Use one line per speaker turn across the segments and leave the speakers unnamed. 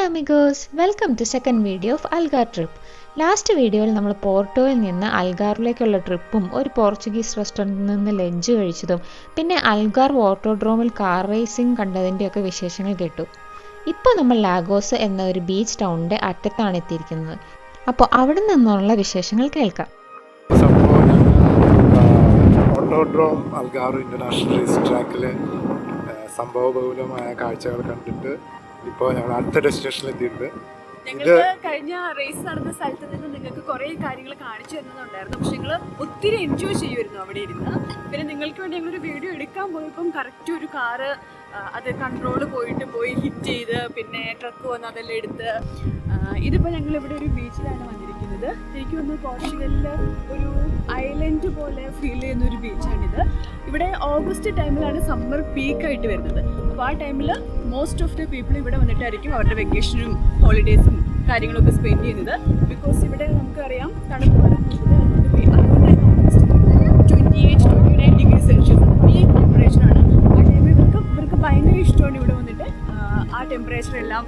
amigos, welcome to second video of Algarve trip. Last വീഡിയോയിൽ നമ്മൾ പോർട്ടോയിൽ നിന്ന് അൽഗാർവിലേക്കുള്ള ട്രിപ്പും ഒരു പോർച്ചുഗീസ് റെസ്റ്റോറൻറ്റിൽ നിന്ന് ലഞ്ച് കഴിച്ചതും പിന്നെ അൽഗാർവ് ഓട്ടോഡ്രോമിൽ കാർ റേസിംഗ് കണ്ടതിൻ്റെയൊക്കെ വിശേഷങ്ങൾ കേട്ടു. ഇപ്പോൾ നമ്മൾ ലാഗോസ് എന്ന ഒരു ബീച്ച് ടൗണിൻ്റെ അറ്റത്താണ് എത്തിയിരിക്കുന്നത്. അപ്പോൾ അവിടെ നിന്നുള്ള വിശേഷങ്ങൾ കേൾക്കാം.
ഓട്ടോഡ്രോം അൽഗാർവ് ഇൻ്റർനാഷണൽ റേസ് ട്രാക്കിൽ സംഭവബഹുലമായ കാഴ്ചകൾ കണ്ടിട്ട് ഇപ്പോൾ ഞങ്ങൾ അടുത്ത ഡെസ്റ്റിനേഷനിൽ എത്തിയിട്ടുണ്ട്.
ഞങ്ങൾ കഴിഞ്ഞ റേസ് നടന്ന സ്ഥലത്ത് നിന്ന് നിങ്ങൾക്ക് കുറേ കാര്യങ്ങൾ കാണിച്ചു തരുന്നുണ്ടായിരുന്നു. പക്ഷെ ഞങ്ങൾ ഒത്തിരി എൻജോയ് ചെയ്യുമായിരുന്നു അവിടെ ഇരുന്ന്. പിന്നെ നിങ്ങൾക്ക് വേണ്ടി ഞങ്ങളൊരു വീഡിയോ എടുക്കാൻ പോയപ്പം കറക്റ്റ് ഒരു കാറ് അത് കൺട്രോള് പോയി ഹിറ്റ് ചെയ്ത് പിന്നെ ട്രക്ക് വന്ന് അതെല്ലാം എടുത്ത്. ഇതിപ്പോൾ ഞങ്ങളിവിടെ ഒരു ബീച്ചിലാണ് വന്നിരിക്കുന്നത്. എനിക്ക് തോന്നുന്നു പോർച്ചുഗലിൽ ഒരു ഐലൻഡ് പോലെ ഫീൽ ചെയ്യുന്ന ഒരു ബീച്ചാണിത്. ഇവിടെ ഓഗസ്റ്റ് ടൈമിലാണ് സമ്മർ പീക്കായിട്ട് വരുന്നത്. അപ്പോൾ ആ ടൈമിൽ മോസ്റ്റ് ഓഫ് ദ പീപ്പിൾ ഇവിടെ വന്നിട്ടായിരിക്കും അവരുടെ വെക്കേഷനും ഹോളിഡേയ്സും കാര്യങ്ങളൊക്കെ സ്പെൻഡ് ചെയ്യുന്നത്. ബിക്കോസ് ഇവിടെ നമുക്കറിയാം തണുപ്പാണ് കൂടുതൽ. അതുകൊണ്ട് തന്നെ ഓഗസ്റ്റ് 28-29 ഡിഗ്രി സെൽഷ്യസ് പീക്ക് ടെമ്പറേച്ചറാണ്. ആ ടൈമിൽ ഇവർക്ക് ഭയങ്കര ഇഷ്ടമാണ് ഇവിടെ വന്നിട്ട് ആ ടെമ്പറേച്ചർ എല്ലാം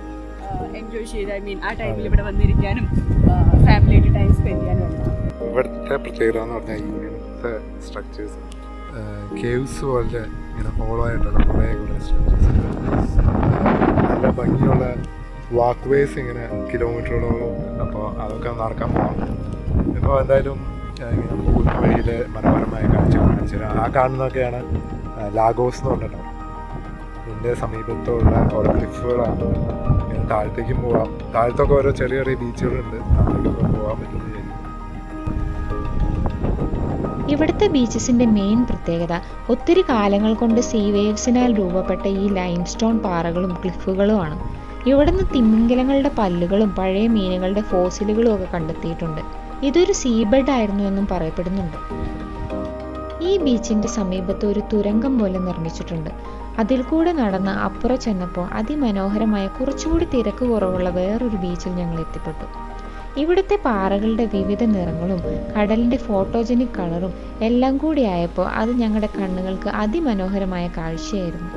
എൻജോയ് ചെയ്ത് ആ ടൈമിൽ ഇവിടെ വന്നിരിക്കാനും ഫാമിലിയായിട്ട് ടൈം സ്പെൻഡ് ചെയ്യാനും എല്ലാം.
ഇവിടുത്തെ പ്രത്യേകത എന്ന് പറഞ്ഞാൽ ഇങ്ങനത്തെ സ്ട്രക്ചേഴ്സ് കേവ്സ് പോലെ ഇങ്ങനെ ഹോളോ ആയിട്ടുള്ള കുറേ സ്ട്രക്ചേഴ്സ് നല്ല ഭംഗിയുള്ള വാക്ക് വേസ് ഇങ്ങനെ കിലോമീറ്ററുകളോളം ഉണ്ട്. അപ്പോൾ അതൊക്കെ നടക്കാൻ പോകാം. ഇപ്പോൾ എന്തായാലും ഇങ്ങനെ പോകുന്ന വഴിയിൽ മനോഹരമായ കാഴ്ചകൾ കാണിച്ചത് ആ കാണുന്നതൊക്കെയാണ് ലാഗോസ് എന്ന് പറഞ്ഞിട്ടുണ്ടാവും. ഇതിൻ്റെ സമീപത്തുള്ള ഓരോ ക്ലിഫുകളാണ്. ഇങ്ങനെ താഴത്തേക്കും പോകാം. താഴത്തൊക്കെ ഓരോ ചെറിയ ചെറിയ ബീച്ചുകളുണ്ട്. അതിലേക്കൊക്കെ പോകാൻ പറ്റുന്ന വിചാരിക്കും.
ഇവിടുത്തെ ബീച്ചസിൻ്റെ മെയിൻ പ്രത്യേകത ഒത്തിരി കാലങ്ങൾ കൊണ്ട് സീ വേവ്സിനാൽ രൂപപ്പെട്ട ഈ ലൈംസ്റ്റോൺ പാറകളും ക്ലിഫുകളുമാണ്. ഇവിടുന്ന് തിമിംഗലങ്ങളുടെ പല്ലുകളും പഴയ മീനുകളുടെ ഫോസിലുകളും ഒക്കെ കണ്ടെത്തിയിട്ടുണ്ട്. ഇതൊരു സീബെഡ് ആയിരുന്നു എന്നും പറയപ്പെടുന്നുണ്ട്. ഈ ബീച്ചിൻ്റെ സമീപത്ത് ഒരു തുരങ്കം പോലെ നിർമ്മിച്ചിട്ടുണ്ട്. അതിൽ കൂടെ നടന്ന് അപ്പുറം ചെന്നപ്പോൾ അതിമനോഹരമായ കുറച്ചുകൂടി തിരക്ക് കുറവുള്ള വേറൊരു ബീച്ചിൽ ഞങ്ങൾ എത്തിപ്പെട്ടു. ഇവിടുത്തെ പാറകളുടെ വിവിധ നിറങ്ങളും കടലിൻ്റെ ഫോട്ടോജനിക് കളറും എല്ലാം കൂടി ആയപ്പോൾ അത് ഞങ്ങളുടെ കണ്ണുകൾക്ക് അതിമനോഹരമായ കാഴ്ചയായിരുന്നു.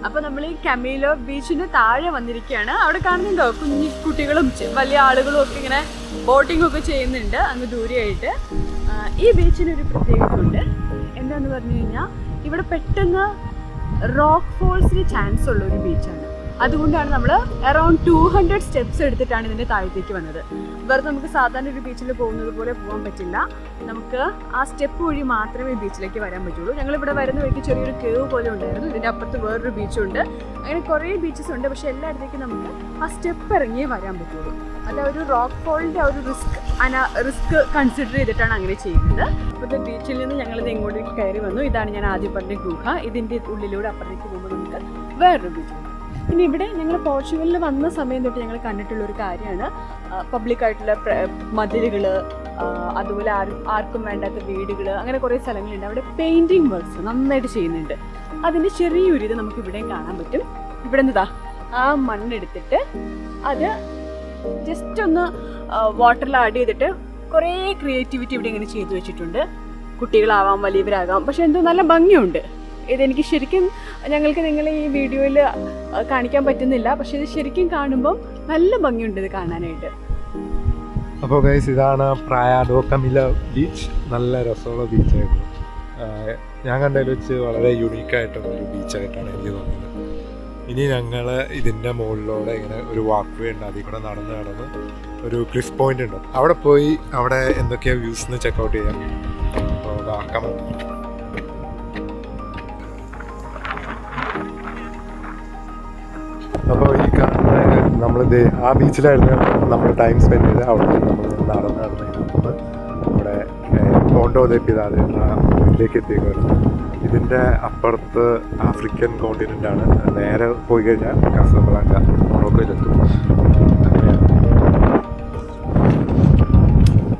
അപ്പോൾ നമ്മൾ ഈ കമീലോ ബീച്ചിന് താഴെ വന്നിരിക്കുകയാണ്. അവിടെ കാണുന്നുണ്ടോ കുഞ്ഞു കുട്ടികളും വലിയ ആളുകളും ഒക്കെ ഇങ്ങനെ ബോട്ടിംഗ് ഒക്കെ ചെയ്യുന്നുണ്ട് അങ്ങ് ദൂരെയായിട്ട്. ഈ ബീച്ചിനൊരു പ്രത്യേകത ഉണ്ട്. എന്താന്ന് പറഞ്ഞു കഴിഞ്ഞാൽ ഇവിടെ പെട്ടെന്ന് റോക്ക് ഫോൾസിന് ചാൻസ് ഉള്ള ഒരു ബീച്ചാണ്. അതുകൊണ്ടാണ് നമ്മൾ അറൗണ്ട് 200 സ്റ്റെപ്സ് എടുത്തിട്ടാണ് ഇതിൻ്റെ താഴത്തേക്ക് വന്നത്. വെറുതെ നമുക്ക് സാധാരണ ഒരു ബീച്ചിൽ പോകുന്നത് പോലെ പോകാൻ പറ്റില്ല. നമുക്ക് ആ സ്റ്റെപ്പ് വഴി മാത്രമേ ബീച്ചിലേക്ക് വരാൻ പറ്റുള്ളൂ. ഞങ്ങളിവിടെ വരുന്ന വഴിക്ക് ചെറിയൊരു കേവ് പോലെ ഉണ്ടായിരുന്നു. ഇതിൻ്റെ അപ്പുറത്ത് വേറൊരു ബീച്ചുണ്ട്. അങ്ങനെ കുറേ ബീച്ചസ് ഉണ്ട്. പക്ഷേ എല്ലായിടത്തേക്കും നമുക്ക് ആ സ്റ്റെപ്പ് ഇറങ്ങിയേ വരാൻ പറ്റുള്ളൂ. അത് ഒരു റോക്ക് ഫോളിൻ്റെ ആ ഒരു റിസ്ക് കൺസിഡർ ചെയ്തിട്ടാണ് അങ്ങനെ ചെയ്യുന്നത്. അപ്പോഴത്തെ ബീച്ചിൽ നിന്ന് ഞങ്ങളിത് ഇങ്ങോട്ടേക്ക് കയറി വന്നു. ഇതാണ് ഞാൻ ആദ്യം പറഞ്ഞ ഗുഹ. ഇതിൻ്റെ ഉള്ളിലൂടെ അപ്പുറത്തേക്ക് പോകുമ്പോൾ നമുക്ക് വേറൊരു ബീച്ച്. പിന്നെ ഇവിടെ ഞങ്ങൾ പോർച്ചുഗലിൽ വന്ന സമയം തൊട്ട് ഞങ്ങൾ കണ്ടിട്ടുള്ളൊരു കാര്യമാണ് പബ്ലിക്കായിട്ടുള്ള മതിലുകൾ, അതുപോലെ ആർക്കും വേണ്ടാത്ത വീടുകൾ, അങ്ങനെ കുറേ സ്ഥലങ്ങളുണ്ട്. അവിടെ പെയിൻറ്റിങ് വർക്ക്സ് നന്നായിട്ട് ചെയ്യുന്നുണ്ട്. അതിൻ്റെ ചെറിയൊരു ഇത് നമുക്ക് ഇവിടെയും കാണാൻ പറ്റും. ഇവിടെ നിന്നതാ ആ മണ്ണെടുത്തിട്ട് അത് ജസ്റ്റ് ഒന്ന് വാട്ടറിൽ ആഡ് ചെയ്തിട്ട് കുറേ ക്രിയേറ്റിവിറ്റി ഇവിടെ ഇങ്ങനെ ചെയ്തു വെച്ചിട്ടുണ്ട്. കുട്ടികളാവാം, വലിയവരാകാം, പക്ഷെ എന്തോ നല്ല ഭംഗിയുണ്ട്. ഇതെനിക്ക് ശരിക്കും ഞങ്ങൾക്ക് നിങ്ങളെ ഈ വീഡിയോയിൽ കാണിക്കാൻ പറ്റുന്നില്ല. പക്ഷെ ഇത് ശരിക്കും കാണുമ്പം നല്ല ഭംഗിയുണ്ട് ഇത് കാണാനായിട്ട്.
അപ്പോൾ ഗൈസ്, ഇതാണ് പ്രായ ഡോ കമില ബീച്ച്. നല്ല രസമുള്ള ബീച്ചായിരുന്നു. ഞാൻ കണ്ടതിൽ വെച്ച് വളരെ യുണീക്കായിട്ടുള്ള ഒരു ബീച്ചായിട്ടാണ് എനിക്ക് തോന്നുന്നത്. ഇനി ഞങ്ങൾ ഇതിൻ്റെ മുകളിലൂടെ ഇങ്ങനെ ഒരു വാക്ക് വേ ഉണ്ട്. അതിൽ കൂടെ നടന്ന് ഒരു ക്ലിഫ് പോയിന്റ് ഉണ്ട്. അവിടെ പോയി അവിടെ എന്തൊക്കെയാണ് വ്യൂസ് ചെക്കൗട്ട് ചെയ്യാം. അപ്പോൾ ആക്കാം. അപ്പോൾ ഈ കാണുന്ന നമ്മളിത് ആ ബീച്ചിലായിരുന്നു നമ്മൾ ടൈം സ്പെൻഡ് ചെയ്ത്. അവിടെ നമ്മൾ നടന്ന് നമ്മുടെ പോണ്ടോ ദെ പിതാദെ എന്ന ഇതിലേക്ക് എത്തിയേക്കുമായിരുന്നു. ഇതിൻ്റെ അപ്പുറത്ത് ആഫ്രിക്കൻ കോണ്ടിനെൻ്റ് ആണ്. നേരെ പോയി കഴിഞ്ഞാൽ കാസബ്ലാങ്ക മൊറോക്കോയിലെത്തും.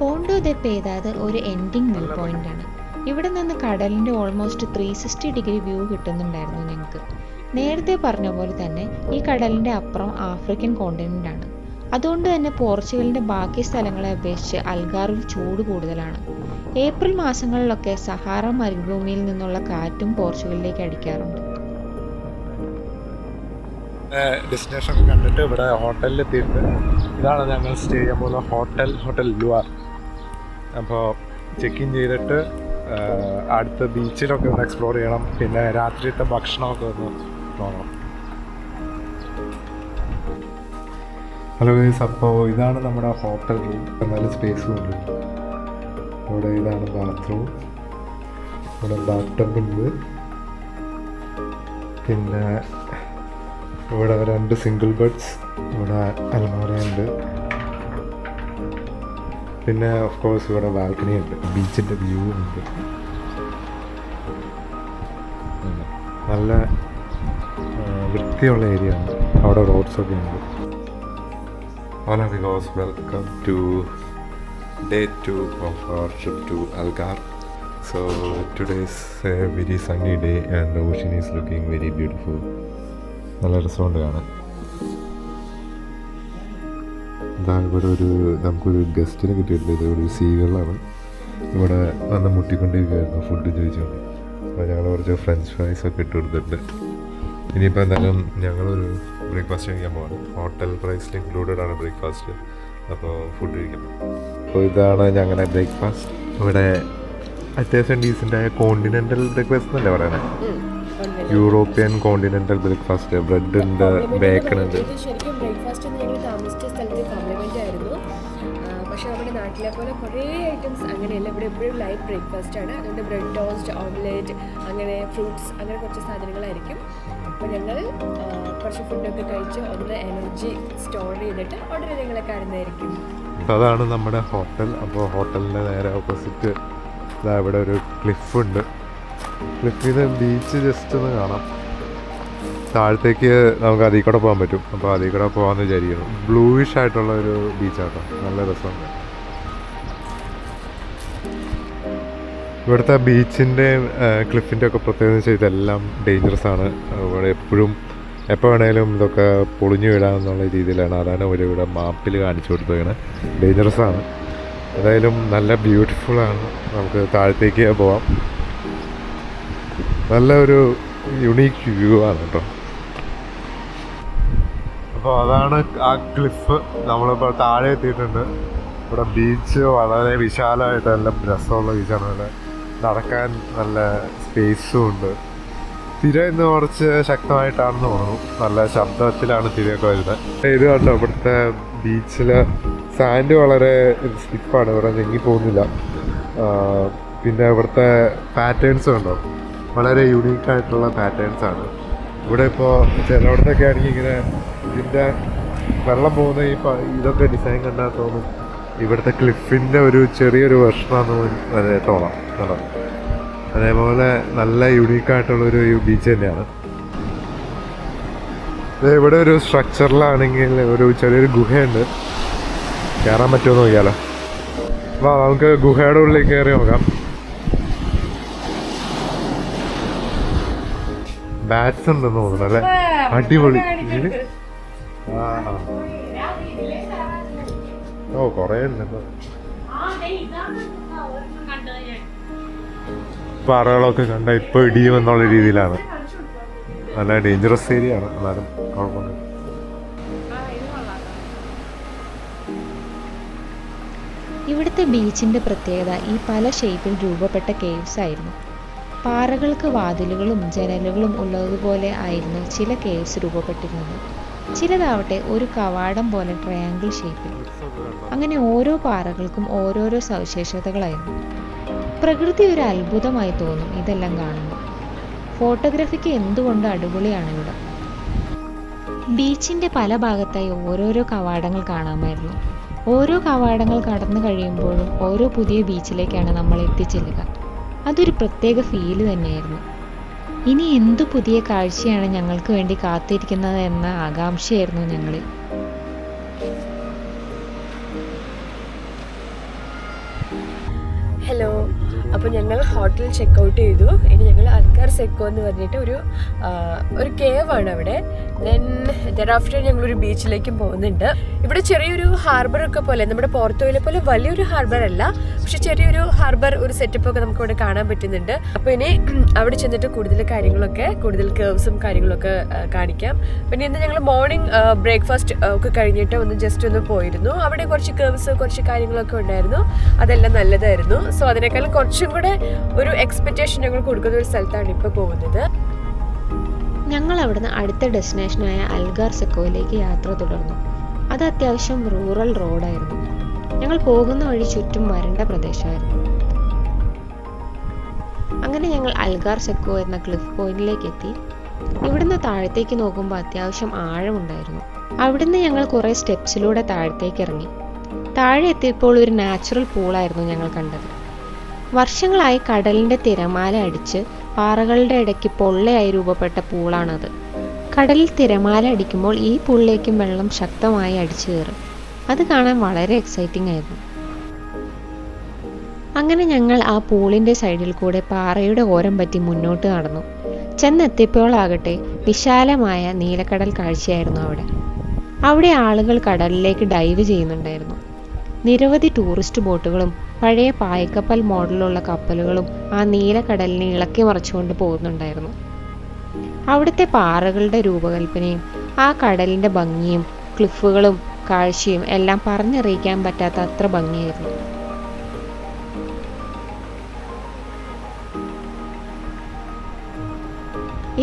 പോണ്ടോ ദെ പിതാദെ ഒരു എൻഡിങ് വ്യൂ പോയിന്റ് ആണ്. ഇവിടെ നിന്ന് കടലിൻ്റെ ഓൾമോസ്റ്റ് 360 ഡിഗ്രി വ്യൂ കിട്ടുന്നുണ്ടായിരുന്നു ഞങ്ങൾക്ക്. നേരത്തെ പറഞ്ഞ പോലെ തന്നെ ഈ കടലിൻ്റെ അപ്പുറം ആഫ്രിക്കൻ കോണ്ടിനെൻ്റ് ആണ്. അതുകൊണ്ട് തന്നെ പോർച്ചുഗലിൻ്റെ ബാക്കി സ്ഥലങ്ങളെ അപേക്ഷിച്ച് അൽഗാർവിൽ ചൂട് കൂടുതലാണ്. ഏപ്രിൽ മാസങ്ങളിലൊക്കെ സഹാറ മരുഭൂമിയിൽ നിന്നുള്ള കാറ്റും പോർച്ചുഗലിലേക്ക് അടിക്കാറുണ്ട്.
ഡെസ്റ്റിനേഷൻ ഒക്കെ കണ്ടിട്ട് ഇവിടെ ഹോട്ടലിൽ എത്തിയിട്ട് ഇതാണ് ഞങ്ങൾ സ്റ്റേ ചെയ്യാൻ പോകുന്ന ഹോട്ടൽ ലുവാർ. അപ്പോൾ ചെക്ക് ഇൻ ചെയ്തിട്ട് അടുത്ത ബീച്ചിലൊക്കെ ഒന്ന് എക്സ്പ്ലോർ ചെയ്യണം. പിന്നെ രാത്രിയത്തെ ഭക്ഷണമൊക്കെ ഒന്ന് നോക്കണം. ഹലോ ഗൈസ്, അപ്പോൾ ഇതാണ് നമ്മുടെ ഹോട്ടൽ റൂം. നല്ല സ്പേസും ഉണ്ട്. ഇവിടെ ഇതാണ് ബാത്റൂം. ഇവിടെ ബാത്ത് ടബ് ഉണ്ട്. പിന്നെ ഇവിടെ 2 സിംഗിൾ ബെഡ്സ്. ഇവിടെ അൽമാര ഉണ്ട്. പിന്നെ ഓഫ് കോഴ്സ് ഇവിടെ ബാൽക്കണി ഉണ്ട്. ബീച്ചിൻ്റെ വ്യൂ ഉണ്ട്. നല്ല വൃത്തിയുള്ള ഏരിയ ആണ്. അവിടെ റോഡ്സൊക്കെ ഉണ്ട്. Hola amigos, welcome to day 2 of our trip to Algarve. So today is a very sunny day and the ocean is looking very beautiful. നല്ല രസമുണ്ട് കാണാൻ. ഇവിടെ നമുക്കൊരു ഗസ്റ്റിനെ കിട്ടിയിട്ടുണ്ട്. ഇത് ഒരു സീകളാണ്. ഇവിടെ വന്ന് മുട്ടിക്കൊണ്ടിരിക്കുകയായിരുന്നു ഫുഡ് ചോദിച്ചുകൊണ്ട്. അപ്പോൾ ഞങ്ങൾ കുറച്ച് ഫ്രഞ്ച് ഫ്രൈസൊക്കെ ഇട്ട് കൊടുത്തിട്ടുണ്ട്. ഇനിയിപ്പോൾ എന്തായാലും ഞങ്ങളൊരു ബ്രേക്ക്ഫാസ്റ്റ് കഴിക്കാൻ പോവാണ്. ഹോട്ടൽ പ്രൈസിൽ ഇൻക്ലൂഡഡ് ആണ് ബ്രേക്ക്ഫാസ്റ്റ്. അപ്പോൾ ഫുഡ് കഴിക്കണം. അപ്പോൾ ഇതാണ് ഞങ്ങളുടെ ബ്രേക്ക്ഫാസ്റ്റ്. ഇവിടെ അത്യാവശ്യം ഡീസൻ്റായ കോണ്ടിനെൻ്റൽ ബ്രേക്ക്ഫാസ്റ്റ് എന്നല്ലേ പറയുന്നത്. European continental breakfast. ബ്രെഡ് ഉണ്ട്, ബേക്കൺ ഉണ്ട്.
ശരിക്കും ബ്രേക്ക്ഫാസ്റ്റ് ഞങ്ങൾ താമസിച്ച സ്ഥലത്ത് കോംപ്ലിമെൻ്റ് ആയിരുന്നു. പക്ഷേ നമ്മുടെ നാട്ടിലെ പോലെ കുറേ ഐറ്റംസ് അങ്ങനെയല്ല. ഇവിടെ എപ്പോഴും ലൈറ്റ് ബ്രേക്ക്ഫാസ്റ്റ് ആണ്. അതുകൊണ്ട് ബ്രെഡ് ടോസ്റ്റ്, ഓംലെറ്റ്, അങ്ങനെ ഫ്രൂട്ട്സ്, അങ്ങനെ കുറച്ച് സാധനങ്ങളായിരിക്കും. അപ്പോൾ ഞങ്ങൾ കുറച്ച് ഫുഡൊക്കെ കഴിച്ച് ഒന്ന് എനർജി സ്റ്റോർ ചെയ്തിട്ട് ഉടനെ ഞങ്ങളെ കാണുന്നതായിരിക്കും.
അതാണ് നമ്മുടെ ഹോട്ടൽ. അപ്പോൾ ഹോട്ടലിൻ്റെ നേരെ ഓപ്പോസിറ്റ് ഇവിടെ ഒരു ക്ലിഫുണ്ട്. ക്ലിഫിൽ നിന്ന് ബീച്ച് ജസ്റ്റ് ഒന്ന് കാണാം. താഴത്തേക്ക് നമുക്ക് അതിൽ കൂടെ പോകാൻ പറ്റും. അപ്പോൾ അതിൽ കൂടെ പോകാമെന്ന് വിചാരിക്കുന്നു. ബ്ലൂയിഷ് ആയിട്ടുള്ള ഒരു ബീച്ചാട്ടോ. നല്ല രസമുണ്ട്. ഇവിടുത്തെ ബീച്ചിൻ്റെ ക്ലിഫിൻ്റെ ഒക്കെ പ്രത്യേകത വെച്ചാൽ ഇതെല്ലാം ഡേഞ്ചറസ് ആണ്. ഇവിടെ എപ്പോഴും എപ്പോൾ വേണേലും ഇതൊക്കെ പൊളിഞ്ഞു വീഴാമെന്നുള്ള രീതിയിലാണ്. അതാണ് ഇവിടെ മാപ്പിൽ കാണിച്ചു കൊടുത്തേക്കണത്. ഡേഞ്ചറസ് ആണ്. ഏതായാലും നല്ല ബ്യൂട്ടിഫുള്ളാണ്. നമുക്ക് താഴത്തേക്ക് പോവാം. നല്ല ഒരു യുണീക്ക് വ്യൂ ആണ് കേട്ടോ. അപ്പോൾ അതാണ് ആ ക്ലിഫ്. നമ്മളിപ്പോൾ താഴെ എത്തിയിട്ടുണ്ട്. ഇവിടെ ബീച്ച് വളരെ വിശാലമായിട്ട് നല്ല രസമുള്ള ബീച്ചാണ്. ഇവിടെ നടക്കാൻ നല്ല സ്പേസും ഉണ്ട്. തിര ഇന്ന് കുറച്ച് ശക്തമായിട്ടാണെന്ന് തോന്നുന്നു. നല്ല ശബ്ദത്തിലാണ് തിരയൊക്കെ വരുന്നത്. ഇത് കണ്ടോ, ഇവിടുത്തെ ബീച്ചിൽ സാൻഡ് വളരെ സ്റ്റിഫാണ്. ഇവിടെ ഞെങ്ങി പോകുന്നില്ല. പിന്നെ ഇവിടുത്തെ പാറ്റേൺസ് ഉണ്ടോ, വളരെ യുണീക്കായിട്ടുള്ള പാറ്റേൺസാണ്. ഇവിടെ ഇപ്പോൾ ചിലയിടത്തൊക്കെ ആണെങ്കിൽ ഇങ്ങനെ ഇതിൻ്റെ വെള്ളം പോകുന്ന ഇതൊക്കെ ഡിസൈൻ കണ്ടാൽ തോന്നും ഇവിടുത്തെ ക്ലിഫിൻ്റെ ഒരു ചെറിയൊരു വെർഷനാണെന്ന് തോന്നാം കേട്ടോ. അതേപോലെ നല്ല യുണീക്കായിട്ടുള്ളൊരു ബീച്ച് തന്നെയാണ്. ഇവിടെ ഒരു സ്ട്രക്ചറിലാണെങ്കിൽ ഒരു ചെറിയൊരു ഗുഹയുണ്ട്. കയറാൻ പറ്റുമോ നോക്കിയാലോ. വാ, നമുക്ക് ഗുഹയുടെ ഉള്ളിൽ കയറി നോക്കാം. ബാറ്റ്സ് ഉണ്ടെന്ന് തോന്നുന്നു അല്ലേ. അടിപൊളി. ഓ, കുറേ ഉണ്ട്. പാറകളൊക്കെ കണ്ട ഇപ്പോൾ ഇടിയുമെന്നുള്ള രീതിയിലാണ്. നല്ല ഡേഞ്ചറസ് ഏരിയ ആണ്. എന്നാലും കുഴപ്പമില്ല.
ഇവിടുത്തെ ബീച്ചിൻ്റെ പ്രത്യേകത ഈ പല ഷേപ്പിൽ രൂപപ്പെട്ട കേവ്സ് ആയിരുന്നു. പാറകൾക്ക് വാതിലുകളും ജനലുകളും ഉള്ളതുപോലെ ആയിരുന്നു ചില കേവ്സ് രൂപപ്പെട്ടിരുന്നത്. ചിലതാവട്ടെ ഒരു കവാടം പോലെ ട്രയാങ്കിൾ ഷേപ്പിൽ. അങ്ങനെ ഓരോ പാറകൾക്കും ഓരോരോ സവിശേഷതകളായിരുന്നു. പ്രകൃതി ഒരു അത്ഭുതമായി തോന്നും ഇതെല്ലാം കാണുമ്പോൾ. ഫോട്ടോഗ്രാഫിക്ക് എന്തുകൊണ്ട് അടിപൊളിയാണ് ഇവിടെ. ബീച്ചിൻ്റെ പല ഭാഗത്തായി ഓരോരോ കവാടങ്ങൾ കാണാമായിരുന്നു. ഓരോ കവാടങ്ങൾ കടന്നു കഴിയുമ്പോഴും ഓരോ പുതിയ ബീച്ചിലേക്കാണ് നമ്മൾ എത്തിച്ചെല്ലുക. അതൊരു പ്രത്യേക ഫീല് തന്നെയായിരുന്നു. ഇനി എന്തു പുതിയ കാഴ്ചയാണ് ഞങ്ങൾക്ക് വേണ്ടി കാത്തിരിക്കുന്നത് എന്ന ആകാംക്ഷയായിരുന്നു ഞങ്ങളിൽ.
ഹലോ, അപ്പോൾ ഞങ്ങൾ ഹോട്ടൽ ചെക്കൗട്ട് ചെയ്തു. ഇനി ഞങ്ങൾ അൽഗാർ സെക്കോ എന്ന് പറഞ്ഞിട്ട് ഒരു കേവാണ് അവിടെ. ദെൻ ഞങ്ങളൊരു ബീച്ചിലേക്കും പോകുന്നുണ്ട്. ഇവിടെ ചെറിയൊരു ഹാർബറൊക്കെ പോലെ, നമ്മുടെ പോർത്തോയിലെ പോലെ വലിയൊരു ഹാർബർ അല്ല, പക്ഷെ ചെറിയൊരു ഹാർബർ ഒരു സെറ്റപ്പ് ഒക്കെ നമുക്ക് ഇവിടെ കാണാൻ പറ്റുന്നുണ്ട്. അപ്പോൾ ഇനി അവിടെ ചെന്നിട്ട് കൂടുതൽ കേവ്സും കാര്യങ്ങളൊക്കെ കാണിക്കാം. പിന്നെ ഇന്ന് ഞങ്ങൾ മോർണിംഗ് ബ്രേക്ക്ഫാസ്റ്റ് ഒക്കെ കഴിഞ്ഞിട്ട് ജസ്റ്റ് ഒന്ന് പോയിരുന്നു. അവിടെ കുറച്ച് കേവ്സ് കുറച്ച് കാര്യങ്ങളൊക്കെ ഉണ്ടായിരുന്നു. അതെല്ലാം നല്ലതായിരുന്നു. സോ അതിനേക്കാളും കുറച്ചും കൂടെ ഒരു എക്സ്പെക്റ്റേഷൻ ഞങ്ങൾ കൊടുക്കുന്ന ഒരു സ്ഥലത്താണ് ഇപ്പോൾ പോകുന്നത്.
ഞങ്ങൾ അവിടുന്ന് അടുത്ത ഡെസ്റ്റിനേഷനായ അൽഗാർ സെക്കോയിലേക്ക് യാത്ര തുടർന്നു. അത് അത്യാവശ്യം റൂറൽ റോഡായിരുന്നു. ഞങ്ങൾ പോകുന്ന വഴി ചുറ്റും വരണ്ട പ്രദേശമായിരുന്നു. അങ്ങനെ ഞങ്ങൾ അൽഗാർ സെക്കോ എന്ന ക്ലിഫ് പോയിന്റിലേക്ക് എത്തി. ഇവിടുന്ന് താഴത്തേക്ക് നോക്കുമ്പോൾ അത്യാവശ്യം ആഴമുണ്ടായിരുന്നു. അവിടുന്ന് ഞങ്ങൾ കുറേ സ്റ്റെപ്സിലൂടെ താഴത്തേക്ക് ഇറങ്ങി. താഴെ എത്തിയപ്പോൾ ഒരു നാച്ചുറൽ പൂളായിരുന്നു ഞങ്ങൾ കണ്ടത്. വർഷങ്ങളായി കടലിൻ്റെ തിരമാല അടിച്ച് പാറകളുടെ ഇടയ്ക്ക് പൊള്ളയായി രൂപപ്പെട്ട പൂളാണത്. കടലിൽ തിരമാല അടിക്കുമ്പോൾ ഈ പൂളിലേക്കും വെള്ളം ശക്തമായി അടിച്ചു കയറും. അത് കാണാൻ വളരെ എക്സൈറ്റിംഗ് ആയിരുന്നു. അങ്ങനെ ഞങ്ങൾ ആ പൂളിൻ്റെ സൈഡിൽ കൂടെ പാറയുടെ ഓരം പറ്റി മുന്നോട്ട് നടന്നു. ചെന്നെത്തിയപ്പോഴാകട്ടെ വിശാലമായ നീലക്കടൽ കാഴ്ചയായിരുന്നു അവിടെ. അവിടെ ആളുകൾ കടലിലേക്ക് ഡൈവ് ചെയ്യുന്നുണ്ടായിരുന്നു. നിരവധി ടൂറിസ്റ്റ് ബോട്ടുകളും പഴയ പായ്ക്കപ്പൽ മോഡലുള്ള കപ്പലുകളും ആ നീലക്കടലിനെ ഇളക്കി മറിച്ചുകൊണ്ട് പോകുന്നുണ്ടായിരുന്നു. അവിടുത്തെ പാറകളുടെ രൂപകൽപ്പനയും ആ കടലിൻ്റെ ഭംഗിയും ക്ലിഫുകളും കാഴ്ചയും എല്ലാം പറഞ്ഞറിയിക്കാൻ പറ്റാത്ത അത്ര ഭംഗിയായിരുന്നു.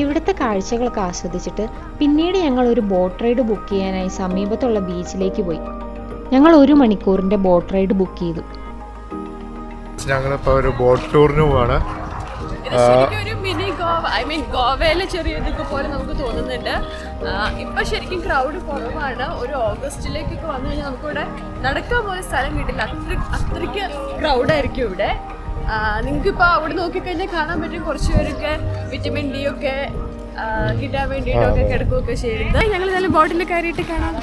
ഇവിടുത്തെ കാഴ്ചകളൊക്കെ ആസ്വദിച്ചിട്ട് പിന്നീട് ഞങ്ങൾ ഒരു ബോട്ട് റൈഡ് ബുക്ക് ചെയ്യാനായി സമീപത്തുള്ള ബീച്ചിലേക്ക് പോയി. ഞങ്ങൾ 1 മണിക്കൂറിൻ്റെ ബോട്ട് റൈഡ് ബുക്ക് ചെയ്തു.
ഞങ്ങളിപ്പോൾ ഒരു ബോട്ട് ടൂറിന് പോവാണ്.
ഒരു മിനി ഗോവ, ഗോവയിലെ ചെറിയതൊക്കെ പോലെ നമുക്ക് തോന്നുന്നുണ്ട്. ഇപ്പൊ ശരിക്കും ക്രൗഡ് കുറവാണ്. ഒരു ഓഗസ്റ്റിലേക്കൊക്കെ വന്നു കഴിഞ്ഞാൽ നമുക്കിവിടെ നടക്കാൻ പോലെ സ്ഥലം കിട്ടില്ല. അത്രയ്ക്ക് ക്രൗഡായിരിക്കും ഇവിടെ. നിങ്ങൾക്കിപ്പോൾ അവിടെ നോക്കിക്കഴിഞ്ഞാൽ കാണാൻ പറ്റും കുറച്ച് പേരൊക്കെ വിറ്റമിൻ ഡി ഒക്കെ കിട്ടാൻ വേണ്ടിയിട്ടൊക്കെ കിടക്കുകയൊക്കെ ചെയ്യുന്നത്. ഞങ്ങൾ നല്ല ബോട്ടിൽ കയറിയിട്ട് കാണാം.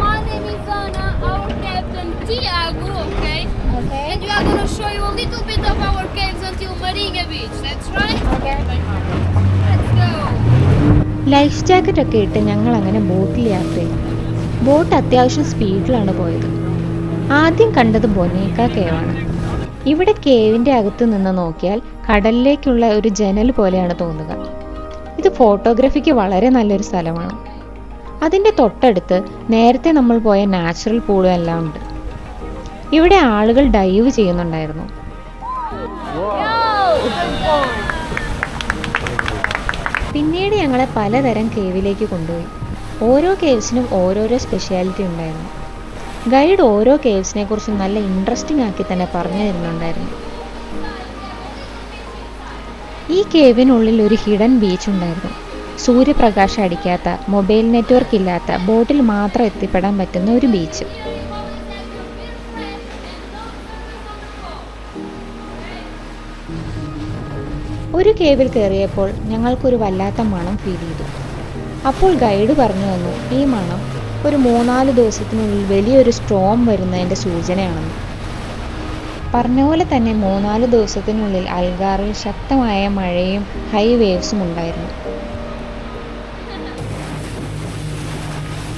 My name is Anna, our captain Tiago, okay? And we are going to show you a little bit of our caves until Marinha Beach, that's right? Okay. Let's go.
Life jacket ഒക്കെ ഇട്ട് ഞങ്ങൾ അങ്ങനെ ബോട്ടിൽ യാത്ര ചെയ്തു. Boat അത്യാവശ്യം സ്പീഡിലാണ് പോയത്. ആദ്യം കണ്ടത് ബൊനേക്ക കേവാണ്. ഇവിടെ കേവിൻ്റെ അകത്ത് നിന്ന് നോക്കിയാൽ കടലിലേക്കുള്ള ഒരു ജനൽ പോലെയാണ് തോന്നുക. ഇത് ഫോട്ടോഗ്രാഫിക്ക് വളരെ നല്ലൊരു സ്ഥലമാണ്. അതിൻ്റെ തൊട്ടടുത്ത് നേരത്തെ നമ്മൾ പോയ നാച്ചുറൽ പൂളും എല്ലാം ഉണ്ട്. ഇവിടെ ആളുകൾ ഡൈവ് ചെയ്യുന്നുണ്ടായിരുന്നു. പിന്നീട് ഞങ്ങളെ പലതരം കേവിലേക്ക് കൊണ്ടുപോയി. ഓരോ കേവ്സിനും ഓരോരോ സ്പെഷ്യാലിറ്റി ഉണ്ടായിരുന്നു. ഗൈഡ് ഓരോ കേവ്സിനെ കുറിച്ചും നല്ല ഇൻട്രസ്റ്റിംഗ് ആക്കി തന്നെ പറഞ്ഞു തരുന്നുണ്ടായിരുന്നു. ഈ കേവിനുള്ളിൽ ഒരു ഹിഡൻ ബീച്ച് ഉണ്ടായിരുന്നു. സൂര്യപ്രകാശം അടിക്കാത്ത, മൊബൈൽ നെറ്റ്വർക്ക് ഇല്ലാത്ത, ബോട്ടിൽ മാത്രം എത്തിപ്പെടാൻ പറ്റുന്ന ഒരു ബീച്ച്. ഒരു കേവിൽ കയറിയപ്പോൾ ഞങ്ങൾക്കൊരു വല്ലാത്ത മണം ഫീൽ ചെയ്തു. അപ്പോൾ ഗൈഡ് പറഞ്ഞു തന്നു, ഈ മണം ഒരു 3-4 ദിവസത്തിനുള്ളിൽ വലിയൊരു സ്റ്റോം വരുന്നതിൻ്റെ സൂചനയാണെന്ന്. പറഞ്ഞ പോലെ തന്നെ 3-4 ദിവസത്തിനുള്ളിൽ അൽഗാറിൽ ശക്തമായ മഴയും ഹൈ വേവ്സും ഉണ്ടായിരുന്നു.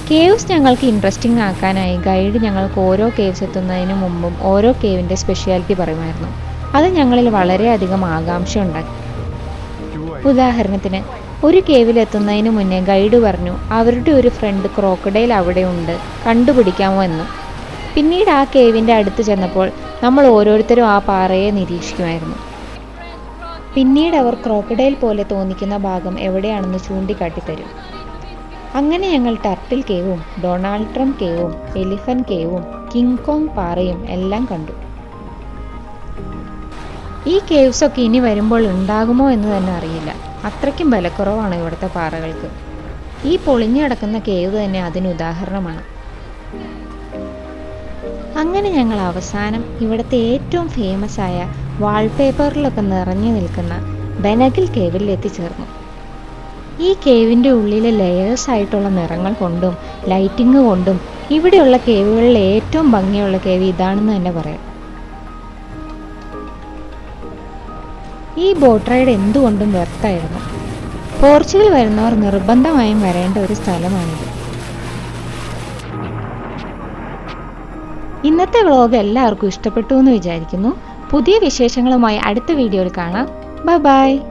കേവ്സ് ഞങ്ങൾക്ക് ഇൻട്രസ്റ്റിംഗ് ആക്കാനായി ഗൈഡ് ഞങ്ങൾക്ക് ഓരോ കേവ്സ് എത്തുന്നതിന് മുമ്പും ഓരോ കേവിൻ്റെ സ്പെഷ്യാലിറ്റി പറയുമായിരുന്നു. അത് ഞങ്ങളിൽ വളരെയധികം ആകാംക്ഷ ഉണ്ടാക്കി. ഉദാഹരണത്തിന് ഒരു കേവിലെത്തുന്നതിന് മുന്നേ ഗൈഡ് പറഞ്ഞു അവരുടെ ഒരു ഫ്രണ്ട് ക്രോക്കഡൈൽ അവിടെ ഉണ്ട്, കണ്ടുപിടിക്കാമോ എന്ന്. പിന്നീട് ആ കേവിൻ്റെ അടുത്ത് ചെന്നപ്പോൾ നമ്മൾ ഓരോരുത്തരും ആ പാറയെ നിരീക്ഷിക്കുമായിരുന്നു. പിന്നീട് അവർ ക്രോക്കഡൈൽ പോലെ തോന്നിക്കുന്ന ഭാഗം എവിടെയാണെന്ന് ചൂണ്ടിക്കാട്ടിത്തരും. അങ്ങനെ ഞങ്ങൾ ടർട്ടിൽ കേവും ഡൊണാൾഡ് ട്രംപ് കേവും എലിഫന്റ് കേവും കിങ് കോങ് പാറയും എല്ലാം കണ്ടു. ഈ കേവ്സൊക്കെ ഇനി വരുമ്പോൾ ഉണ്ടാകുമോ എന്ന് തന്നെ അറിയില്ല. അത്രയ്ക്കും ബലക്കുറവാണ് ഇവിടുത്തെ പാറകൾക്ക്. ഈ പൊളിഞ്ഞു കിടക്കുന്ന കേവ് തന്നെ അതിന് ഉദാഹരണമാണ്. അങ്ങനെ ഞങ്ങൾ അവസാനം ഇവിടുത്തെ ഏറ്റവും ഫേമസ് ആയ വാൾപേപ്പറിലൊക്കെ നിറഞ്ഞു നിൽക്കുന്ന ബെനഗിൽ കേവിൽ എത്തിച്ചേർന്നു. ഈ കേവിൻ്റെ ഉള്ളിലെ ലെയേഴ്സ് ആയിട്ടുള്ള നിറങ്ങൾ കൊണ്ടും ലൈറ്റിംഗ് കൊണ്ടും ഇവിടെയുള്ള കേവുകളിൽ ഏറ്റവും ഭംഗിയുള്ള കേവ് ഇതാണെന്ന് തന്നെ പറയാം. ഈ ബോട്ട് റൈഡ് എന്തുകൊണ്ടും വെർത്തായിരുന്നു. പോർച്ചുഗൽ വരുന്നവർ നിർബന്ധമായും വരേണ്ട ഒരു സ്ഥലമാണിത്. ഇന്നത്തെ വ്ളോഗ് എല്ലാവർക്കും ഇഷ്ടപ്പെട്ടു എന്ന് വിചാരിക്കുന്നു. പുതിയ വിശേഷങ്ങളുമായി അടുത്ത വീഡിയോയിൽ കാണാം. Bye bye.